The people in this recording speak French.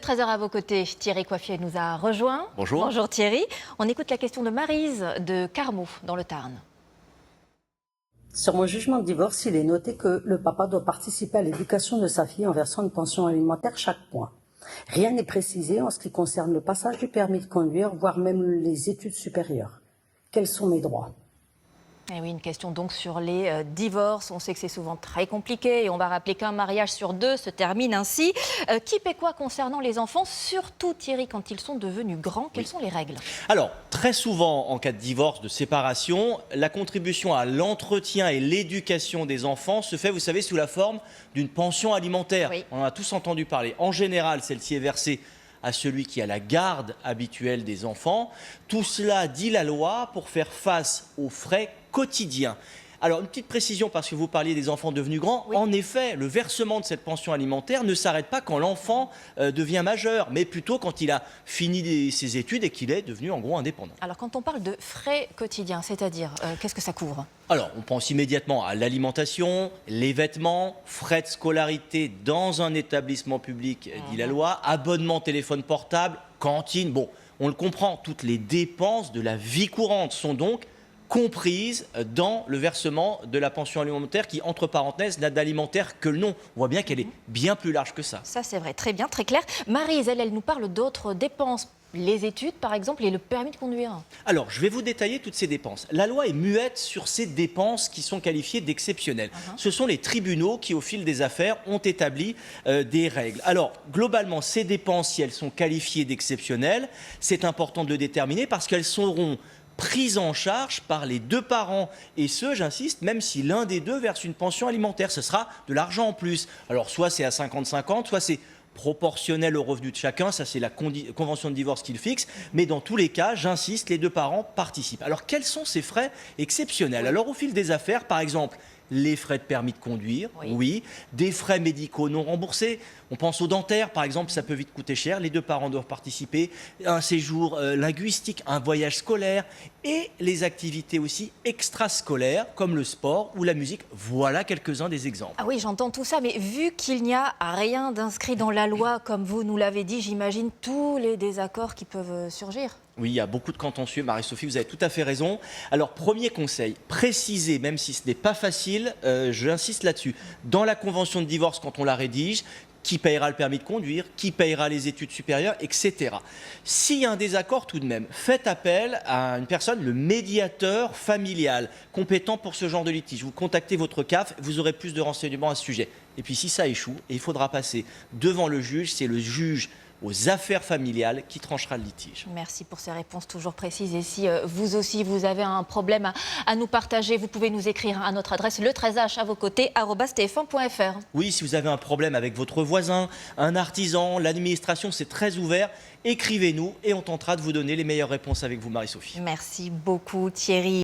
13h à vos côtés, Thierry Coiffier nous a rejoint. Bonjour. Bonjour Thierry. On écoute la question de Maryse de Carmaux, dans le Tarn. Sur mon jugement de divorce, il est noté que le papa doit participer à l'éducation de sa fille en versant une pension alimentaire chaque mois. Rien n'est précisé en ce qui concerne le passage du permis de conduire, voire même les études supérieures. Quels sont mes droits ? Et oui, une question donc sur les divorces. On sait que c'est souvent très compliqué et on va rappeler qu'un mariage sur deux se termine ainsi. Qui paie quoi concernant les enfants, surtout Thierry, quand ils sont devenus grands? Quelles sont les règles? Alors, très souvent, en cas de divorce, de séparation, la contribution à l'entretien et l'éducation des enfants se fait, vous savez, sous la forme d'une pension alimentaire. Oui. On en a tous entendu parler. En général, celle-ci est versée à celui qui a la garde habituelle des enfants. Tout cela, dit la loi, pour faire face aux frais quotidiens. Alors, une petite précision, parce que vous parliez des enfants devenus grands. Oui. En effet, le versement de cette pension alimentaire ne s'arrête pas quand l'enfant devient majeur, mais plutôt quand il a fini ses études et qu'il est devenu en gros indépendant. Alors quand on parle de frais quotidiens, c'est-à-dire qu'est-ce que ça couvre? Alors, on pense immédiatement à l'alimentation, les vêtements, frais de scolarité dans un établissement public, dit la loi, abonnement téléphone portable, cantine. Bon, on le comprend, toutes les dépenses de la vie courante sont donc comprises dans le versement de la pension alimentaire qui, entre parenthèses, n'a d'alimentaire que le nom. On voit bien qu'elle est bien plus large que ça. Ça c'est vrai, très bien, très clair. Maryse, elle nous parle d'autres dépenses. Les études, par exemple, et le permis de conduire. Alors, je vais vous détailler toutes ces dépenses. La loi est muette sur ces dépenses qui sont qualifiées d'exceptionnelles. Ce sont les tribunaux qui, au fil des affaires, ont établi des règles. Alors, globalement, ces dépenses, si elles sont qualifiées d'exceptionnelles, c'est important de le déterminer parce qu'elles seront prises en charge par les deux parents. Et ce, j'insiste, même si l'un des deux verse une pension alimentaire, ce sera de l'argent en plus. Alors, soit c'est à 50-50, soit c'est proportionnel au revenu de chacun, ça c'est la convention de divorce qui le fixe, mais dans tous les cas, j'insiste, les deux parents participent. Alors quels sont ces frais exceptionnels? Alors au fil des affaires, par exemple, les frais de permis de conduire, oui. Des frais médicaux non remboursés, on pense aux dentaires par exemple, ça peut vite coûter cher, les deux parents doivent participer, un séjour linguistique, un voyage scolaire et les activités aussi extrascolaires comme le sport ou la musique, voilà quelques-uns des exemples. Ah oui, j'entends tout ça, mais vu qu'il n'y a rien d'inscrit dans la loi, comme vous nous l'avez dit, j'imagine tous les désaccords qui peuvent surgir. Oui, il y a beaucoup de contentieux, Marie-Sophie, vous avez tout à fait raison. Alors, premier conseil, préciser, même si ce n'est pas facile, j'insiste là-dessus, dans la convention de divorce, quand on la rédige, qui payera le permis de conduire, qui payera les études supérieures, etc. S'il y a un désaccord tout de même, faites appel à une personne, le médiateur familial, compétent pour ce genre de litige. Vous contactez votre CAF, vous aurez plus de renseignements à ce sujet. Et puis si ça échoue, et il faudra passer devant le juge, c'est le juge aux affaires familiales qui tranchera le litige. Merci pour ces réponses toujours précises. Et si vous aussi, vous avez un problème à nous partager, vous pouvez nous écrire à notre adresse le13h à vos côtés, @tf1.fr. Oui, si vous avez un problème avec votre voisin, un artisan, l'administration, c'est très ouvert. Écrivez-nous et on tentera de vous donner les meilleures réponses avec vous, Marie-Sophie. Merci beaucoup Thierry.